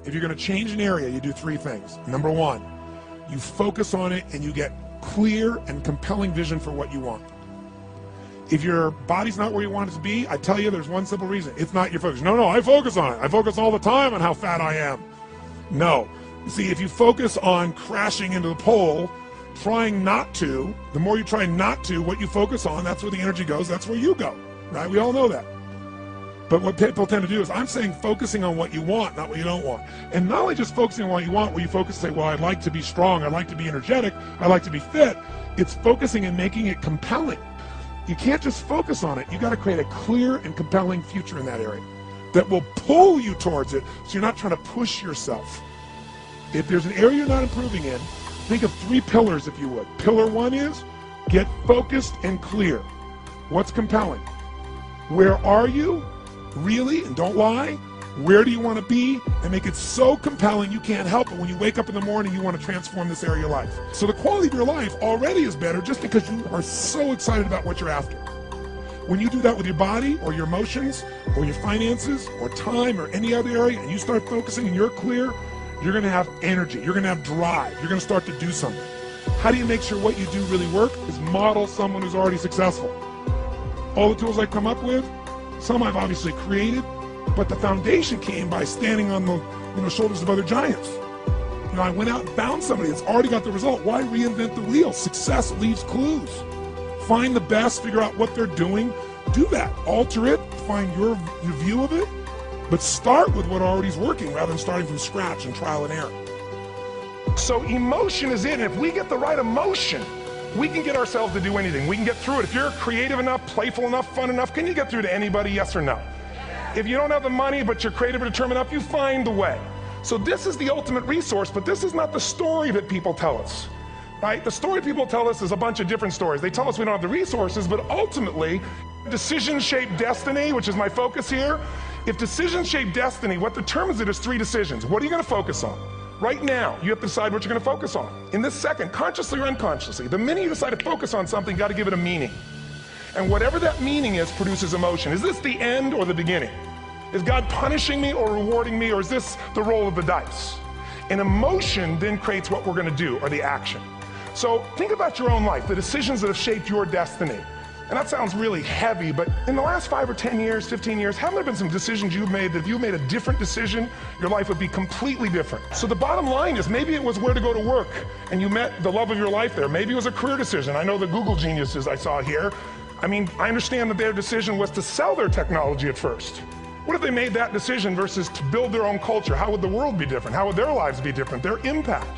if you're going to change an area, you do three things. Number one, you focus on it and you get clear and compelling vision for what you want. If your body's not where you want it to be, I tell you there's one simple reason. It's not your focus. No, I focus on it. I focus all the time on how fat I am. No. See, if you focus on crashing into the pole, trying not to, the more you try not to, what you focus on, that's where the energy goes, that's where you go, right? We all know that. But what people tend to do is, I'm saying focusing on what you want, not what you don't want. And not only just focusing on what you want, where you focus and say, well, I'd like to be strong, I'd like to be energetic, I'd like to be fit. It's focusing and making it compelling. You can't just focus on it. You got to create a clear and compelling future in that area that will pull you towards it, so you're not trying to push yourself. If there's an area you're not improving in, think of three pillars, if you would. Pillar one is, get focused and clear. What's compelling? Where are you? Really? And don't lie. Where do you want to be? And make it so compelling you can't help it. When you wake up in the morning, you want to transform this area of your life. So the quality of your life already is better just because you are so excited about what you're after. When you do that with your body or your emotions or your finances or time or any other area, and you start focusing and you're clear, you're going to have energy, you're going to have drive, you're going to start to do something. How do you make sure what you do really work? Is model someone who's already successful. All the tools I come up with, some I've obviously created, but the foundation came by standing on the shoulders of other giants. I went out and found somebody that's already got the result. Why reinvent the wheel? Success leaves clues. Find the best, figure out what they're doing, do that, alter it, find your view of it, but start with what already is working rather than starting from scratch and trial and error. So emotion is in. If we get the right emotion, we can get ourselves to do anything. We can get through it. If you're creative enough, playful enough, fun enough, can you get through to anybody, yes or no? If you don't have the money, but you're creative and determined enough, you find the way. So this is the ultimate resource, but this is not the story that people tell us, right? The story people tell us is a bunch of different stories. They tell us we don't have the resources, but ultimately, decisions shape destiny, which is my focus here. If decisions shape destiny, what determines it is three decisions. What are you going to focus on? Right now, you have to decide what you're going to focus on. In this second, consciously or unconsciously, the minute you decide to focus on something, you got to give it a meaning. And whatever that meaning is produces emotion. Is this the end or the beginning? Is God punishing me or rewarding me, or is this the roll of the dice? And emotion then creates what we're going to do, or the action. So think about your own life, the decisions that have shaped your destiny. And that sounds really heavy, but in the last 5 or 10 years, 15 years, haven't there been some decisions you've made that if you made a different decision, your life would be completely different? So the bottom line is, maybe it was where to go to work and you met the love of your life there. Maybe it was a career decision. I know the Google geniuses I saw here. I mean, I understand that their decision was to sell their technology at first. What if they made that decision versus to build their own culture? How would the world be different? How would their lives be different? Their impact.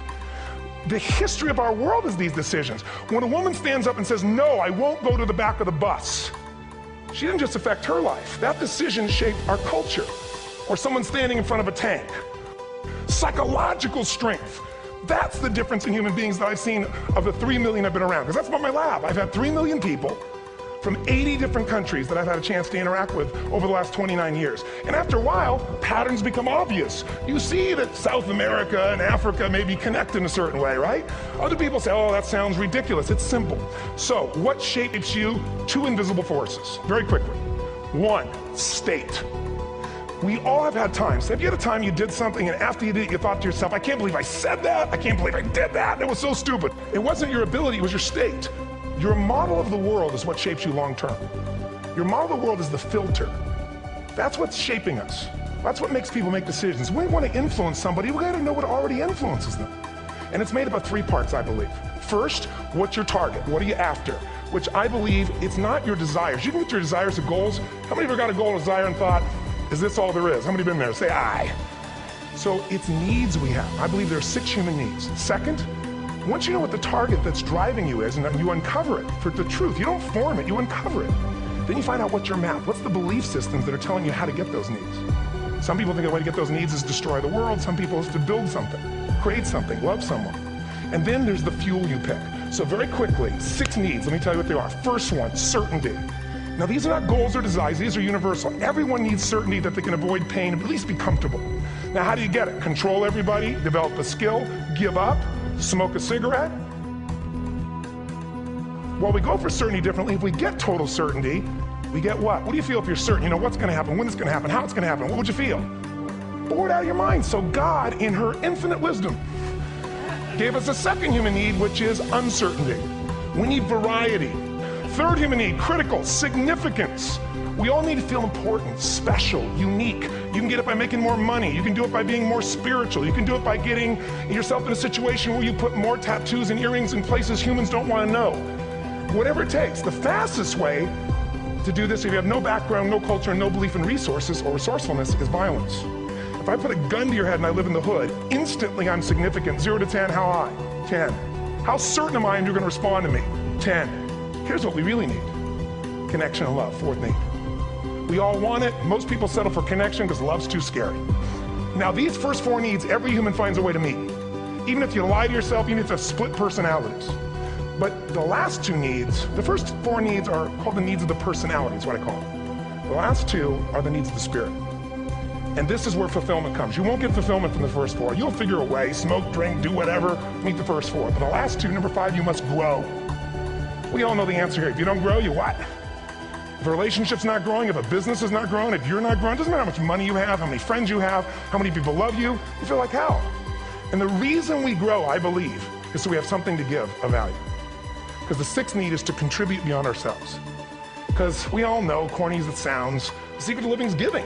The history of our world is these decisions. When a woman stands up and says, no, I won't go to the back of the bus, she didn't just affect her life. That decision shaped our culture. Or someone standing in front of a tank. Psychological strength. That's the difference in human beings that I've seen of the 3 million I've been around. Because that's about my lab. I've had 3 million people from 80 different countries that I've had a chance to interact with over the last 29 years. And after a while, patterns become obvious. You see that South America and Africa may be connected in a certain way, right? Other people say, oh, that sounds ridiculous. It's simple. So what shapes you? 2 invisible forces, very quickly. 1, state. We all have had times. Have you had a time you did something and after you did it, you thought to yourself, I can't believe I said that. I can't believe I did that. It was so stupid. It wasn't your ability, it was your state. Your model of the world is what shapes you long term. Your model of the world is the filter. That's what's shaping us. That's what makes people make decisions. When we want to influence somebody, we got to know what already influences them. And it's made up of 3 parts, I believe. First, what's your target? What are you after? Which I believe it's not your desires. You can get your desires to goals. How many of you got a goal or desire and thought, is this all there is? How many been there? Say aye. So it's needs we have. I believe there are 6 human needs. Second, once you know what the target that's driving you is, and you uncover it for the truth, you don't form it, you uncover it. Then you find out what's your map, what's the belief systems that are telling you how to get those needs. Some people think the way to get those needs is destroy the world. Some people is to build something, create something, love someone. And then there's the fuel you pick. So very quickly, 6 needs, let me tell you what they are. First one, certainty. Now these are not goals or desires, these are universal. Everyone needs certainty that they can avoid pain and at least be comfortable. Now how do you get it? Control everybody, develop a skill, give up, smoke a cigarette. Well, we go for certainty differently. If we get total certainty, we get what? What do you feel if you're certain? You know what's going to happen, when it's going to happen, how it's going to happen. What would you feel? bored out of your mind. So God, in her infinite wisdom, gave us a second human need, which is uncertainty. We need variety. Third human need, critical, significance. We all need to feel important, special, unique. You can get it by making more money. You can do it by being more spiritual. You can do it by getting yourself in a situation where you put more tattoos and earrings in places humans don't want to know. Whatever it takes. The fastest way to do this, if you have no background, no culture, and no belief in resources or resourcefulness, is violence. If I put a gun to your head and I live in the hood, instantly I'm significant. 0 to 10, how high? 10. How certain am I you're going to respond to me? 10. Here's what we really need. Connection and love, fourth need. We all want it. Most people settle for connection because love's too scary. Now these first 4 needs, every human finds a way to meet. Even if you lie to yourself, even if you have split personalities. But the last 2 needs, the first 4 needs are called the needs of the personality, is what I call them. The last 2 are the needs of the spirit. And this is where fulfillment comes. You won't get fulfillment from the first 4. You'll figure a way, smoke, drink, do whatever, meet the first 4. But the last 2, number 5, you must grow. We all know the answer here. If you don't grow, you what? If a relationship's not growing, if a business is not growing, if you're not growing, it doesn't matter how much money you have, how many friends you have, how many people love you, you feel like hell. And the reason we grow, I believe, is so we have something to give of value. Because the 6th need is to contribute beyond ourselves. Because we all know, corny as it sounds, the secret of living is giving.